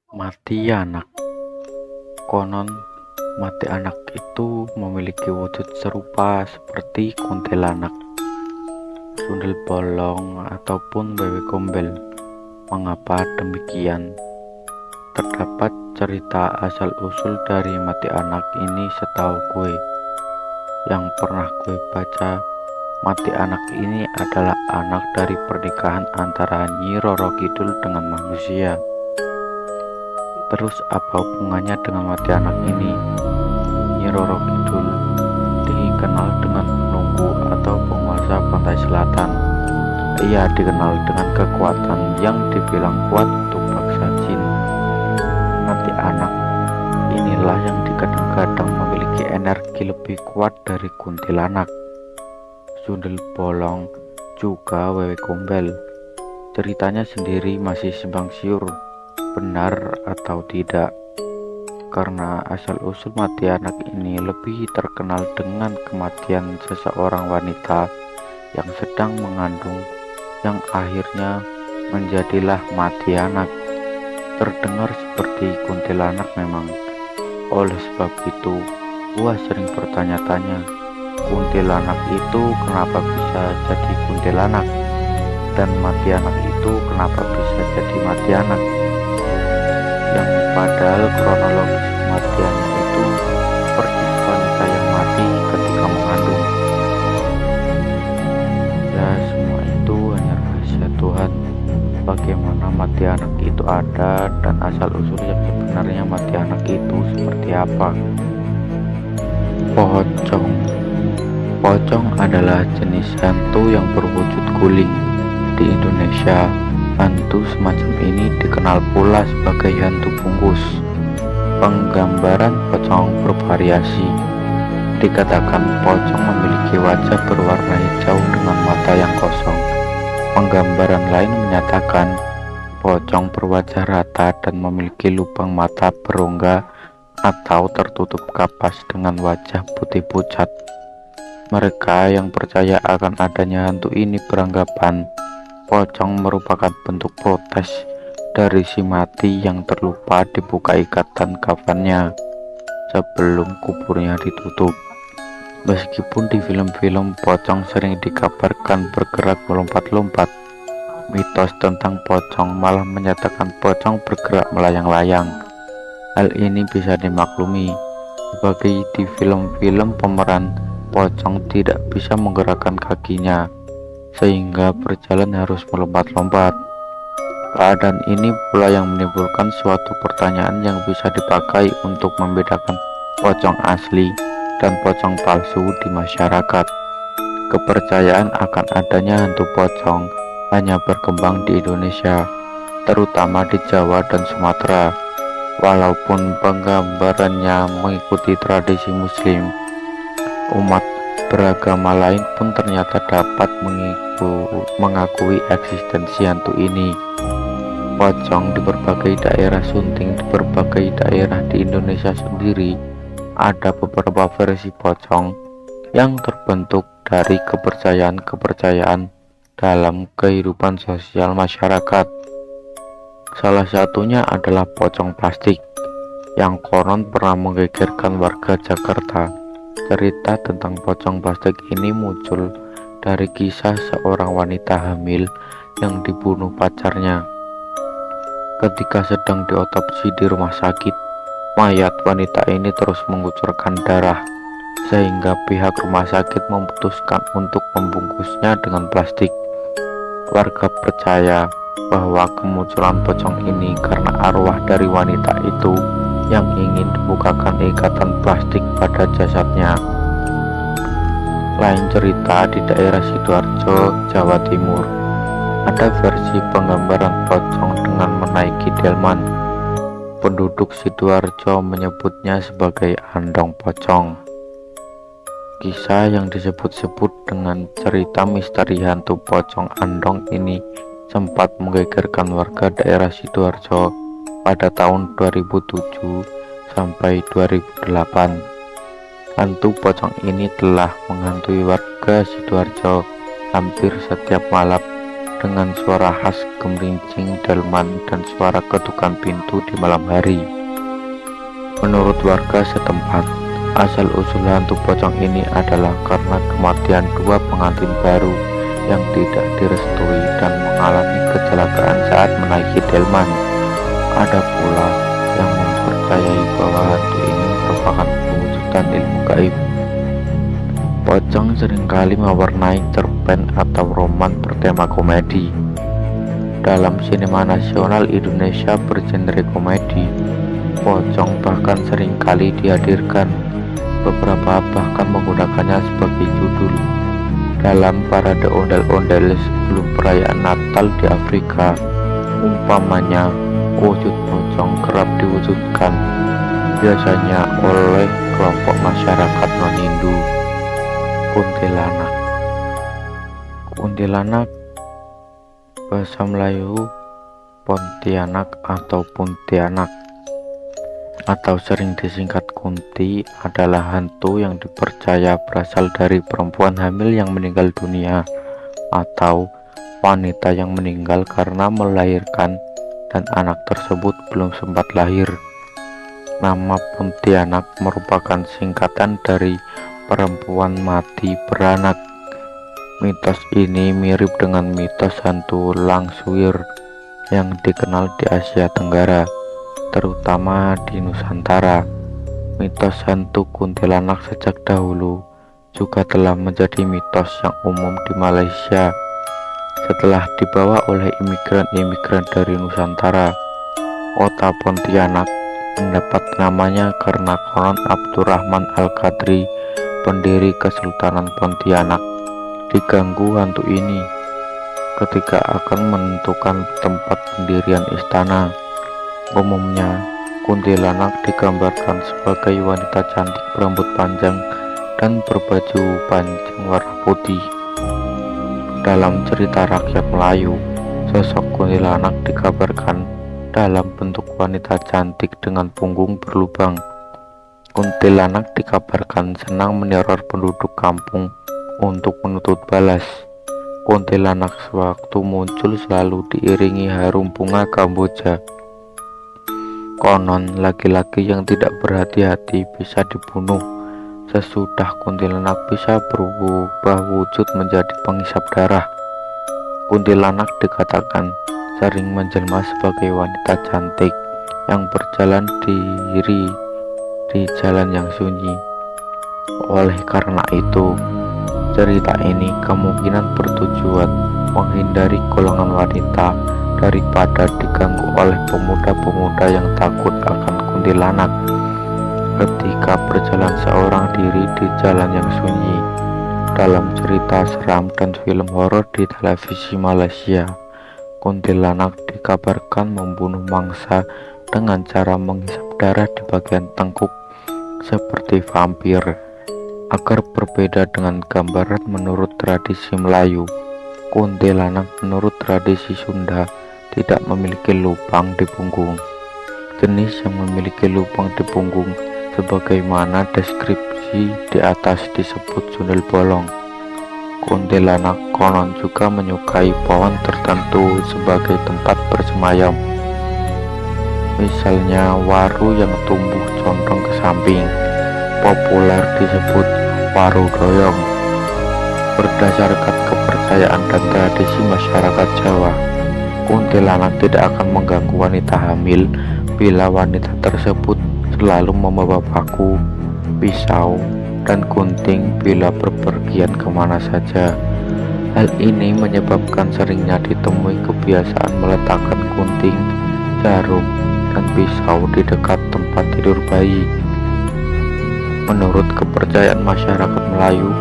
Mati anak. Konon, mati anak itu memiliki wujud serupa seperti kuntilanak, sundel bolong, ataupun wewe gombel. Mengapa demikian? Terdapat cerita asal-usul dari mati anak ini setahu gue. Yang pernah gue baca, mati anak ini adalah anak dari pernikahan antara Nyi Roro Kidul dengan manusia. Terus apa hubungannya dengan mati anak ini? Nyi Roro Kidul dikenal dengan penunggu atau penguasa pantai selatan. Ia dikenal dengan kekuatan yang dibilang kuat untuk bangsa jin. Mati anak inilah yang digadang-gadang memiliki energi lebih kuat dari kuntilanak, sundel bolong, juga wewe gombel. Ceritanya sendiri masih simpang siur, benar atau tidak, karena asal-usul mati anak ini lebih terkenal dengan kematian seseorang wanita yang sedang mengandung, yang akhirnya menjadilah mati anak. Terdengar seperti kuntilanak memang. Oleh sebab itu, gua sering bertanya-tanya, kuntilanak itu kenapa bisa jadi kuntilanak, dan mati anak itu kenapa bisa jadi mati anak, yang padahal kronologis kematiannya itu seperti wanita yang mati ketika mengandung. Ya, semua itu hanya rahasia Tuhan. Bagaimana mati anak itu ada dan asal-usul yang sebenarnya mati anak itu seperti apa. Pocong. Pocong adalah jenis hantu yang berwujud guling. Di Indonesia, hantu semacam ini dikenal pula sebagai hantu bungkus. Penggambaran pocong bervariasi. Dikatakan pocong memiliki wajah berwarna hijau dengan mata yang kosong. Penggambaran lain menyatakan pocong berwajah rata dan memiliki lubang mata berongga atau tertutup kapas dengan wajah putih pucat. Mereka yang percaya akan adanya hantu ini beranggapan pocong merupakan bentuk protes dari si mati yang terlupa dibuka ikatan kafannya sebelum kuburnya ditutup. Meskipun di film-film pocong sering dikabarkan bergerak melompat-lompat, mitos tentang pocong malah menyatakan pocong bergerak melayang-layang. Hal ini bisa dimaklumi sebagai di film-film pemeran pocong tidak bisa menggerakkan kakinya, sehingga berjalan harus melompat-lompat. Keadaan ini pula yang menimbulkan suatu pertanyaan yang bisa dipakai untuk membedakan pocong asli dan pocong palsu di masyarakat. Kepercayaan akan adanya hantu pocong hanya berkembang di Indonesia, terutama di Jawa dan Sumatera. Walaupun penggambarannya mengikuti tradisi Muslim, umat beragama lain pun ternyata dapat mengakui eksistensi hantu ini. Pocong di berbagai daerah sunting di berbagai daerah di Indonesia sendiri. Ada beberapa versi pocong yang terbentuk dari kepercayaan-kepercayaan dalam kehidupan sosial masyarakat. Salah satunya adalah pocong plastik yang konon pernah menggegerkan warga Jakarta. Cerita tentang pocong plastik ini muncul dari kisah seorang wanita hamil yang dibunuh pacarnya. Ketika sedang diotopsi di rumah sakit, mayat wanita ini terus mengucurkan darah, sehingga pihak rumah sakit memutuskan untuk membungkusnya dengan plastik. Warga percaya bahwa kemunculan pocong ini karena arwah dari wanita itu yang ingin dibukakan ikatan plastik pada jasadnya. Lain cerita di daerah Sidoarjo, Jawa Timur. Ada versi penggambaran pocong dengan menaiki delman. Penduduk Sidoarjo menyebutnya sebagai andong pocong. Kisah yang disebut-sebut dengan cerita misteri hantu pocong andong ini sempat menggegerkan warga daerah Sidoarjo pada tahun 2007 sampai 2008. Hantu pocong ini telah menghantui warga Sidoarjo hampir setiap malam dengan suara khas gemerincing delman dan suara ketukan pintu di malam hari. Menurut warga setempat, asal-usul hantu pocong ini adalah karena kematian dua pengantin baru yang tidak direstui dan mengalami kecelakaan saat menaiki delman. Ada pula yang mempercayai bahwa hantu ini merupakan pewujudan ilmu gaib. Pocong seringkali mewarnai cerpen atau roman bertema komedi. Dalam sinema nasional Indonesia bergenre komedi, pocong bahkan seringkali dihadirkan. Beberapa bahkan menggunakannya sebagai judul. Dalam parade ondel-ondel sebelum perayaan Natal di Afrika, umpamanya wujud pocong kerap diwujudkan, biasanya oleh kelompok masyarakat non-Hindu. Kuntilanak. Kuntilanak bahasa Melayu Pontianak atau Puntianak, atau sering disingkat Kunti, adalah hantu yang dipercaya berasal dari perempuan hamil yang meninggal dunia atau wanita yang meninggal karena melahirkan dan anak tersebut belum sempat lahir. Nama Pontianak merupakan singkatan dari perempuan mati beranak. Mitos ini mirip dengan mitos hantu Langsuir yang dikenal di Asia Tenggara, terutama di Nusantara. Mitos hantu kuntilanak sejak dahulu juga telah menjadi mitos yang umum di Malaysia setelah dibawa oleh imigran-imigran dari Nusantara. Kota Pontianak mendapat namanya karena konon Abdurrahman Al-Qadri, pendiri Kesultanan Pontianak, diganggu hantu ini ketika akan menentukan tempat pendirian istana. Umumnya, kuntilanak digambarkan sebagai wanita cantik berambut panjang dan berbaju panjang warna putih. Dalam cerita rakyat Melayu, sosok kuntilanak dikabarkan dalam bentuk wanita cantik dengan punggung berlubang. Kuntilanak dikabarkan senang meneror penduduk kampung untuk menuntut balas. Kuntilanak sewaktu muncul selalu diiringi harum bunga kamboja. Konon laki-laki yang tidak berhati-hati bisa dibunuh. Sesudah kuntilanak bisa berubah wujud menjadi penghisap darah. Kuntilanak dikatakan sering menjelma sebagai wanita cantik yang berjalan diri di jalan yang sunyi. Oleh karena itu, cerita ini kemungkinan bertujuan menghindari golongan wanita daripada diganggu oleh pemuda-pemuda yang takut akan kuntilanak ketika berjalan seorang diri di jalan yang sunyi. Dalam cerita seram dan film horor di televisi Malaysia, kuntilanak dikabarkan membunuh mangsa dengan cara menghisap darah di bagian tengkuk seperti vampir. Agar berbeda dengan gambaran menurut tradisi Melayu, kuntilanak menurut tradisi Sunda tidak memiliki lubang di punggung. Jenis yang memiliki lubang di punggung sebagaimana deskripsi di atas disebut sundel bolong. Kuntilanak konon juga menyukai pohon tertentu sebagai tempat bersemayam. Misalnya waru yang tumbuh condong ke samping, populer disebut waru doyong. Berdasarkan kepercayaan dan tradisi masyarakat Jawa, kuntilanak tidak akan mengganggu wanita hamil bila wanita tersebut selalu membawa paku, pisau, dan gunting bila berpergian kemana saja. Hal ini menyebabkan seringnya ditemui kebiasaan meletakkan gunting, jarum, dan pisau di dekat tempat tidur bayi. Menurut kepercayaan masyarakat Melayu,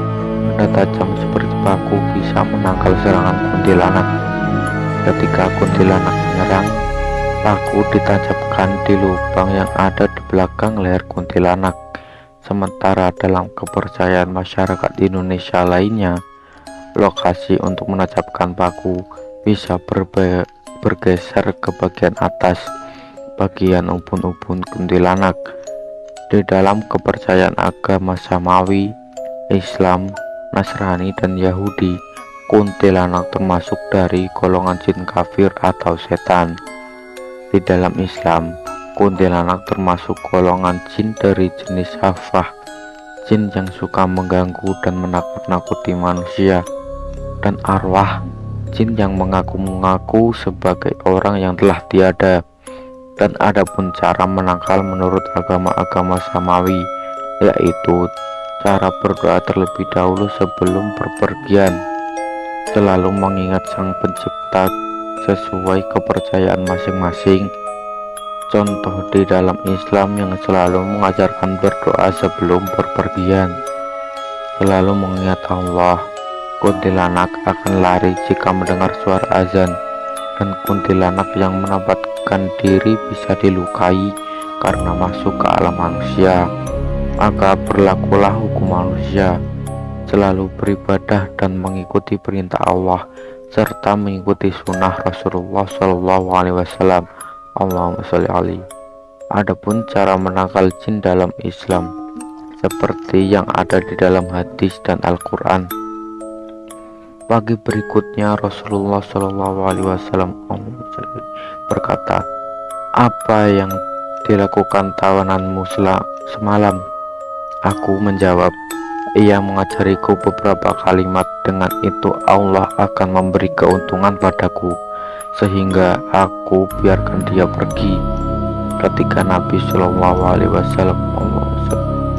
benda tajam seperti paku bisa menangkal serangan kuntilanak. Ketika kuntilanak menyerang, paku ditancapkan di lubang yang ada di belakang leher kuntilanak. Sementara dalam kepercayaan masyarakat Indonesia lainnya, lokasi untuk menancapkan paku bisa bergeser ke bagian atas, bagian ubun-ubun kuntilanak. Di dalam kepercayaan agama Samawi, Islam, Nasrani, dan Yahudi, kuntilanak termasuk dari golongan jin kafir atau setan. Di dalam Islam, kuntilanak termasuk golongan jin dari jenis hafah, jin yang suka mengganggu dan menakut-nakuti manusia, dan arwah, jin yang mengaku-ngaku sebagai orang yang telah tiada. Dan adapun cara menangkal menurut agama-agama samawi, yaitu cara berdoa terlebih dahulu sebelum berpergian, selalu mengingat Sang Pencipta sesuai kepercayaan masing-masing. Contoh di dalam Islam yang selalu mengajarkan berdoa sebelum berpergian, selalu mengingat Allah. Kuntilanak akan lari jika mendengar suara azan, dan kuntilanak yang menempatkan diri bisa dilukai karena masuk ke alam manusia. Maka berlakulah hukum manusia, selalu beribadah dan mengikuti perintah Allah serta mengikuti sunnah Rasulullah SAW. Allahumma sholli alaihi. Adapun cara menangkal jin dalam Islam seperti yang ada di dalam hadis dan Al-Quran. Pagi berikutnya Rasulullah SAW berkata, "Apa yang dilakukan tawananmu semalam?" Aku menjawab, "Ia mengajariku beberapa kalimat, dengan itu Allah akan memberi keuntungan padaku, sehingga aku biarkan dia pergi." Ketika Nabi SAW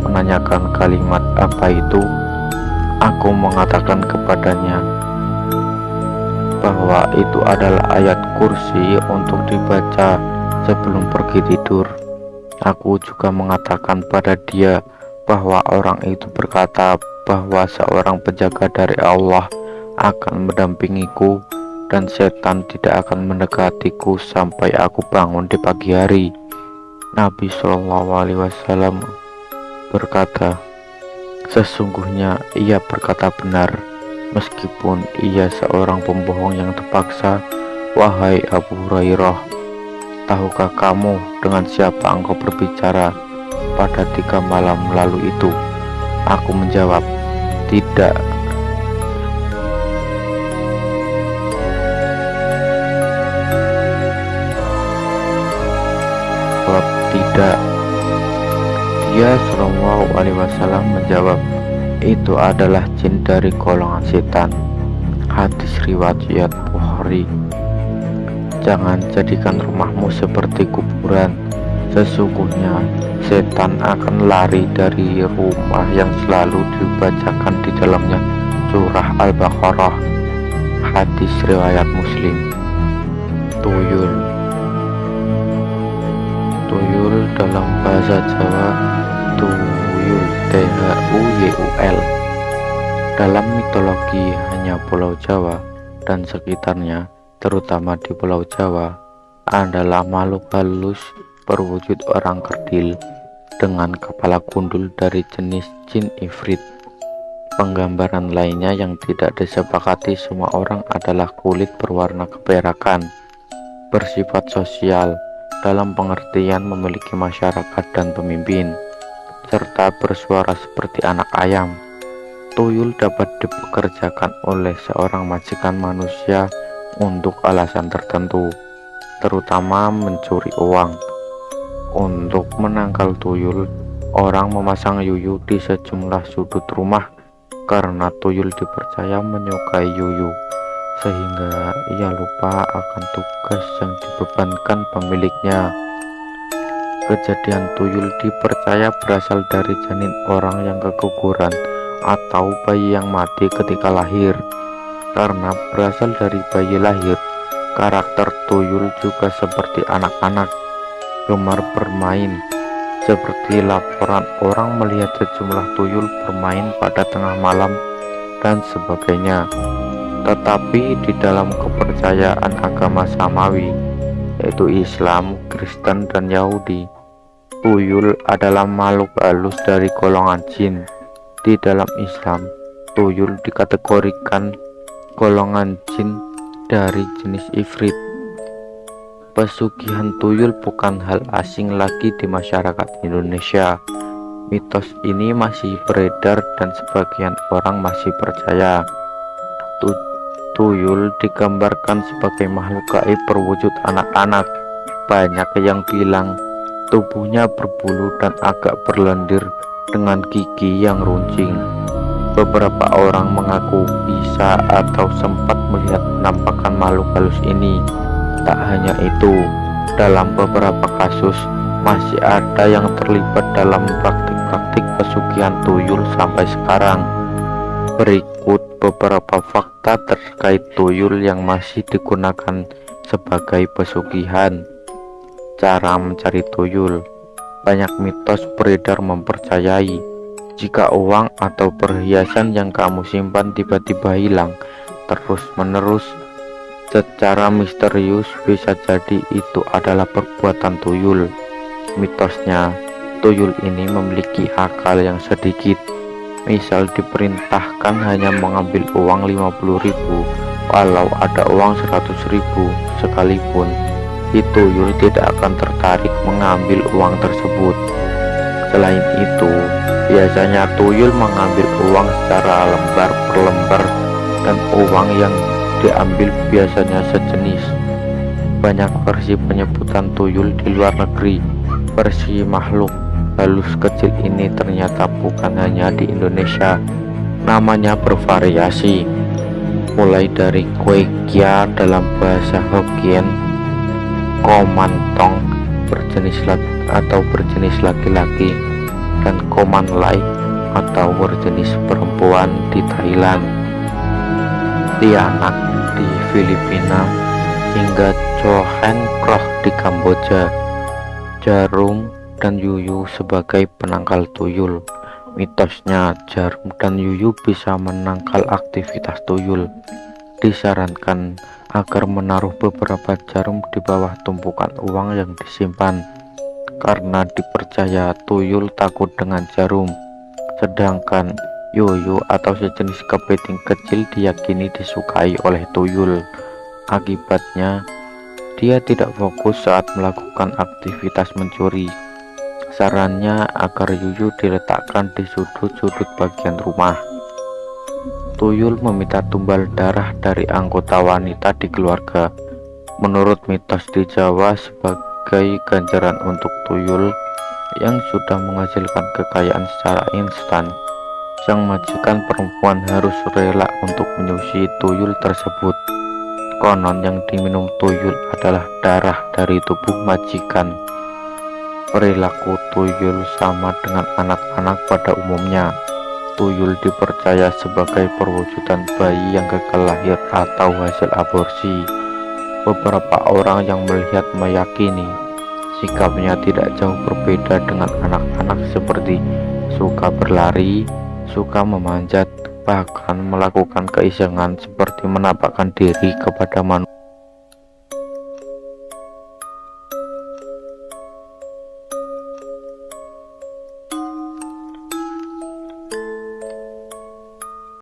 menanyakan kalimat apa itu, aku mengatakan kepadanya bahwa itu adalah ayat kursi untuk dibaca sebelum pergi tidur. Aku juga mengatakan pada dia bahwa orang itu berkata bahwa seorang penjaga dari Allah akan mendampingiku dan setan tidak akan mendekatiku sampai aku bangun di pagi hari. Nabi SAW berkata, "Sesungguhnya ia berkata benar, meskipun ia seorang pembohong yang terpaksa." Wahai Abu Hurairah, tahukah kamu dengan siapa engkau berbicara pada 3 malam lalu itu? Aku menjawab, "Tidak." Jawab, "Tidak." Dia SAW menjawab, "Itu adalah jin dari golongan setan." Hadis riwayat Bukhari. Jangan jadikan rumahmu seperti kuburan. Sesungguhnya setan akan lari dari rumah yang selalu dibacakan di dalamnya surah Al-Baqarah. Hadis riwayat Muslim. Tuyul. Tuyul dalam bahasa Jawa tuyul, THUYUL. Dalam mitologi hanya Pulau Jawa dan sekitarnya, terutama di Pulau Jawa, adalah makhluk halus berwujud orang kerdil dengan kepala gundul dari jenis jin ifrit. Penggambaran lainnya yang tidak disepakati semua orang adalah kulit berwarna keperakan, bersifat sosial dalam pengertian memiliki masyarakat dan pemimpin, serta bersuara seperti anak ayam. Tuyul dapat dipekerjakan oleh seorang majikan manusia untuk alasan tertentu, terutama mencuri uang. Untuk menangkal tuyul, orang memasang yuyu di sejumlah sudut rumah karena tuyul dipercaya menyukai yuyu, sehingga ia lupa akan tugas yang dibebankan pemiliknya. Kejadian tuyul dipercaya berasal dari janin orang yang keguguran atau bayi yang mati ketika lahir. Karena berasal dari bayi lahir, karakter tuyul juga seperti anak-anak, gemar bermain. Seperti laporan orang melihat sejumlah tuyul bermain pada tengah malam dan sebagainya. Tetapi di dalam kepercayaan agama samawi, yaitu Islam, Kristen, dan Yahudi, tuyul adalah makhluk halus dari golongan jin. Di dalam Islam, tuyul dikategorikan golongan jin dari jenis ifrit. Pesugihan tuyul bukan hal asing lagi di masyarakat Indonesia. Mitos ini masih beredar dan sebagian orang masih percaya. Tuyul digambarkan sebagai makhluk gaib berwujud anak-anak. Banyak yang bilang tubuhnya berbulu dan agak berlendir dengan gigi yang runcing. Beberapa orang mengaku bisa atau sempat melihat penampakan makhluk halus ini. Tak hanya itu, dalam beberapa kasus masih ada yang terlibat dalam praktik-praktik pesugihan tuyul sampai sekarang. Berikut beberapa fakta terkait tuyul yang masih digunakan sebagai pesugihan. Cara mencari tuyul. Banyak mitos beredar mempercayai jika uang atau perhiasan yang kamu simpan tiba-tiba hilang terus-menerus secara misterius, bisa jadi itu adalah perbuatan tuyul. Mitosnya, tuyul ini memiliki akal yang sedikit. Misal diperintahkan hanya mengambil uang 50.000 walau ada uang 100.000 sekalipun, tuyul tidak akan tertarik mengambil uang tersebut. Selain itu, biasanya tuyul mengambil uang secara lembar per lembar dan uang yang diambil biasanya sejenis. Banyak versi penyebutan tuyul di luar negeri. Versi makhluk halus kecil ini ternyata bukan hanya di Indonesia, namanya bervariasi, mulai dari Kwekia dalam bahasa Hokkien, Komantong berjenis laki-laki, dan Komanlai atau berjenis perempuan di Thailand, Tianak di Filipina, hingga Chohen Kroh di Kamboja. Jarum dan yuyu sebagai penangkal tuyul. Mitosnya, jarum dan yuyu bisa menangkal aktivitas tuyul. Disarankan agar menaruh beberapa jarum di bawah tumpukan uang yang disimpan, karena dipercaya tuyul takut dengan jarum. Sedangkan yuyu atau sejenis kepiting kecil diyakini disukai oleh tuyul. Akibatnya, dia tidak fokus saat melakukan aktivitas mencuri. Sarannya agar yuyu diletakkan di sudut-sudut bagian rumah. Tuyul meminta tumbal darah dari anggota wanita di keluarga. Menurut mitos di Jawa, sebagai ganjaran untuk tuyul yang sudah menghasilkan kekayaan secara instan, sang majikan perempuan harus rela untuk menyusui tuyul tersebut. Konon yang diminum tuyul adalah darah dari tubuh majikan. Perilaku tuyul sama dengan anak-anak pada umumnya. Tuyul dipercaya sebagai perwujudan bayi yang gagal lahir atau hasil aborsi. Beberapa orang yang melihat meyakini sikapnya tidak jauh berbeda dengan anak-anak, seperti suka berlari, suka memanjat, bahkan melakukan keisengan seperti menampakkan diri kepada manusia.